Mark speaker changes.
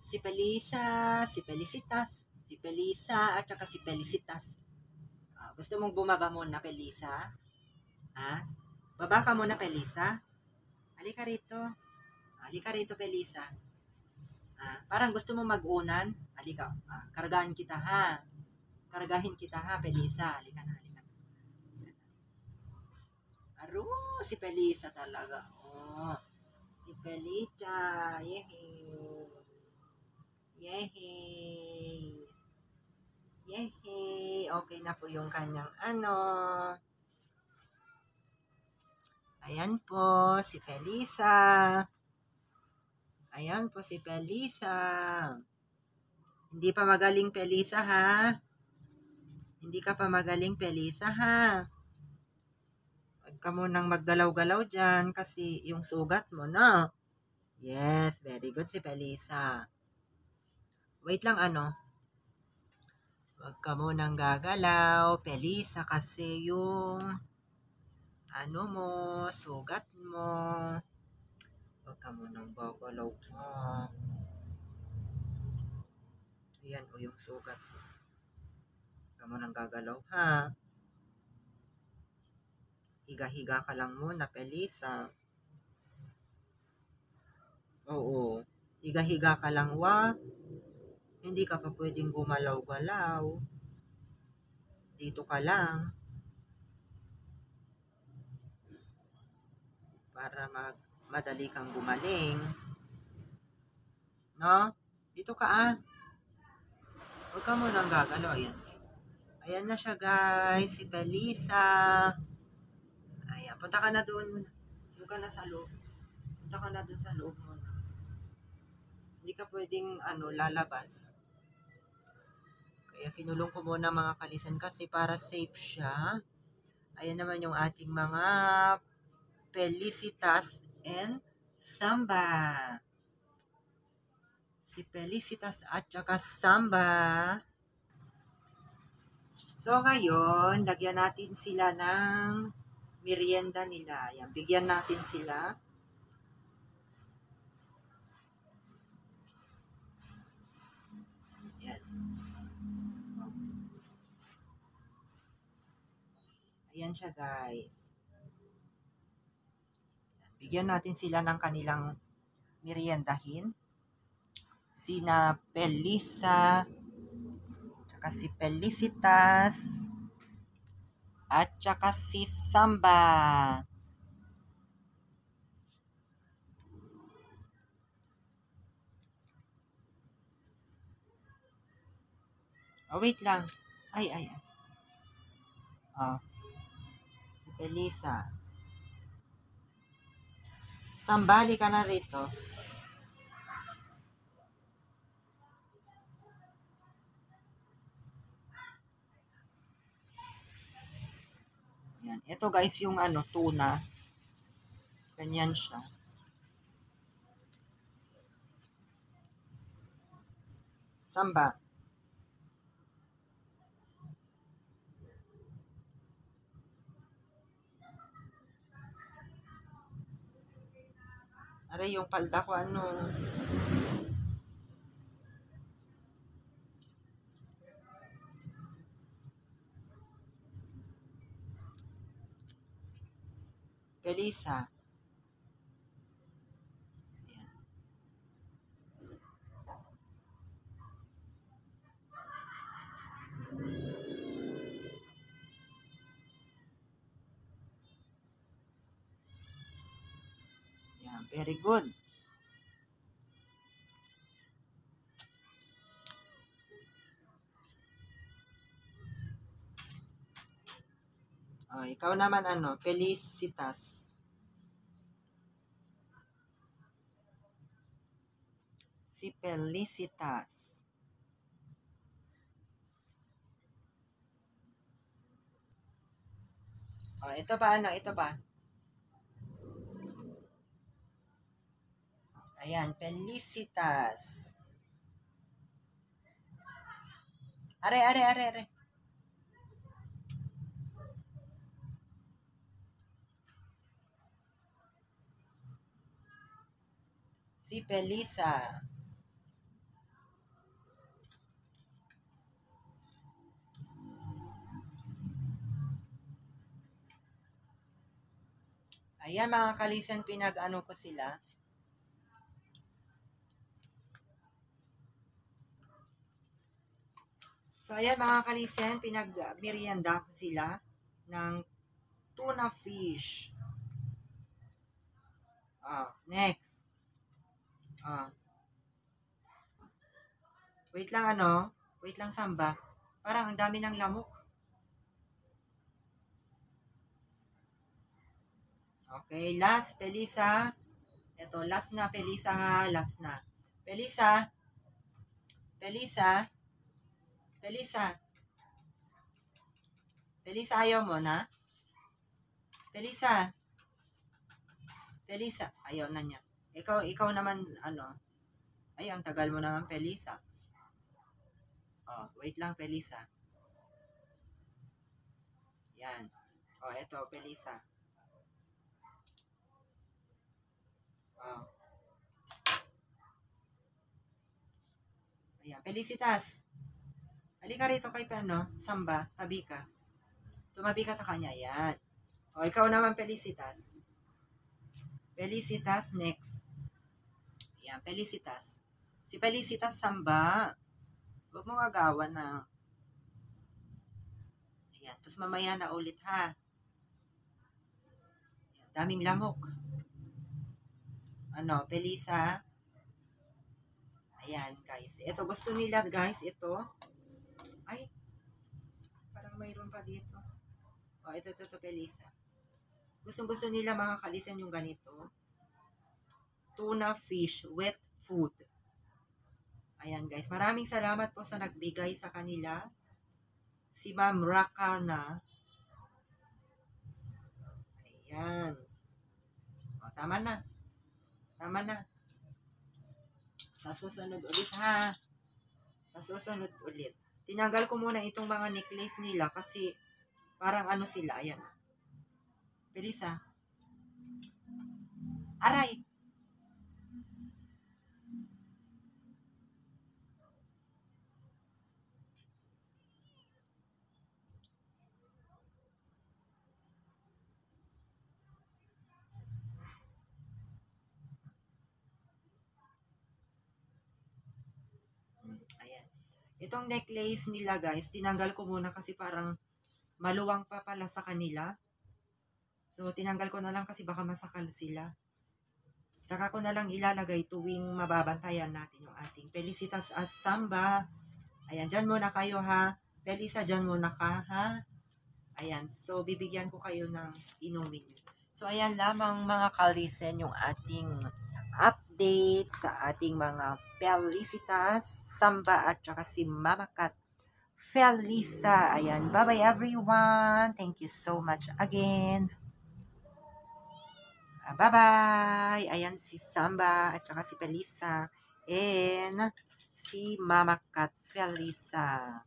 Speaker 1: Si Pelisa, si Felicitas, si Pelisa, at saka si Felicitas. Gusto mong bumaba muna, Pelisa? Ha? Baba ka muna, Pelisa. Halika rito. Halika rito, Pelisa. Parang gusto mo mag-unan? Halika. Kargahan kita, ha? Kargahin kita, ha, Pelisa? Halika na, halika na. Aro, si Pelisa talaga. Oh, si Pelisa. Yehey. Yehey. Yehey. Okay na po yung kanyang ano. Ayan po, si Pelisa. Ayan po si Pelisa. Hindi pa magaling, Pelisa, ha? Hindi ka pa magaling, Pelisa, ha? Huwag ka munang maggalaw-galaw dyan kasi yung sugat mo, no? Yes, very good si Pelisa. Wait lang, ano? Huwag ka munang gagalaw, Pelisa, kasi yung ano mo, sugat mo. Huwag ka munang gagalaw mo. Ayan o yung sugat mo. Huwag ka munang gagalaw, ha? Higa-higa ka lang muna, Pelisa. Oo. Higa-higa ka lang, wa? Hindi ka pa pwedeng gumalaw-galaw. Dito ka lang. Para madali kang gumaling. No? Dito ka, Huwag ka munang gagalaw. Ayan. Ayan na siya, guys. Si Pelisa. Ayan. Punta ka na doon muna. Doon ka na sa loob. Punta ka na doon sa loob muna. Hindi ka pwedeng, lalabas. Kaya kinulong ko muna mga kalisan kasi para safe siya. Ayan naman yung ating mga Felicitas and Samba. Si Felicitas at saka Samba. So ngayon, lagyan natin sila ng merienda nila. Ayan, bigyan natin sila. Ayan. Ayan siya, guys. Bigyan natin sila ng kanilang meriendahin. Sina Pelisa, tsaka si Felicitas, at tsaka si Samba. Wait lang. Ay. Si Felisa. Sambali ka na rito. Yan. Ito guys yung tuna. Ganyan siya. Samba. Aray, yung palda ko Felisa. Ayan. Ayan, very good. Ikaw naman Felicitas. Si Felicitas. Ito pa ito pa. Ayan, Felicitas. Are. Si Felisa. Ayan mga kalisen, pinag-ano ko sila. So ayan mga kalisen, pinag-merienda ko sila ng tuna fish. Next. Wait lang wait lang Samba. Parang ang dami ng lamok. Okay, last, Pelisa. Ito, last na, Pelisa ha, last na. Pelisa. Pelisa. Pelisa. Pelisa, ayaw mo na? Pelisa. Pelisa, ayaw na niya. Ikaw naman, ay, ang tagal mo naman, Pelisa. Wait lang, Pelisa. Yan. Eto, Pelisa. Ayan, Felicitas. Halika rito kay Samba, tabi ka. Tumabi ka sa kanya, yan. Ikaw naman, Felicitas. Felicitas, next. Yan, Felicitas. Si Felicitas, Samba. Huwag mong agawan na. Ayan, tapos mamaya na ulit, ha. Ayan, daming lamok. Felisa. Ayan, guys. Ito, gusto nila, guys, ito. Ay, parang mayroon pa dito. Ito, Felisa. Gustong-gusto nila mga kalisen yung ganito. Tuna fish, wet food. Ayan guys, maraming salamat po sa nagbigay sa kanila. Si Ma'am Rakana. Ayan. Tama na. Tama na. Sa susunod ulit ha. Sa susunod ulit. Tinanggal ko muna itong mga necklace nila kasi parang sila. Ayan. Pelisa. Aray. Ayan. Itong necklace nila guys, tinanggal ko muna kasi parang maluwang pa pala sa kanila. So, tinanggal ko na lang kasi baka masakal sila. Saka ko na lang ilalagay tuwing mababantayan natin yung ating Felicitas at Samba. Ayan, dyan muna kayo ha. Felisa, dyan muna ka ha. Ayan, so bibigyan ko kayo ng inumin. So, ayan lamang mga kalisen yung ating update sa ating mga Felicitas, Samba at saka si Mama Cat Felisa. Ayan, bye-bye everyone. Thank you so much again. Bye-bye! Ayan si Samba at saka si Felisa and si Mama Cat Felisa.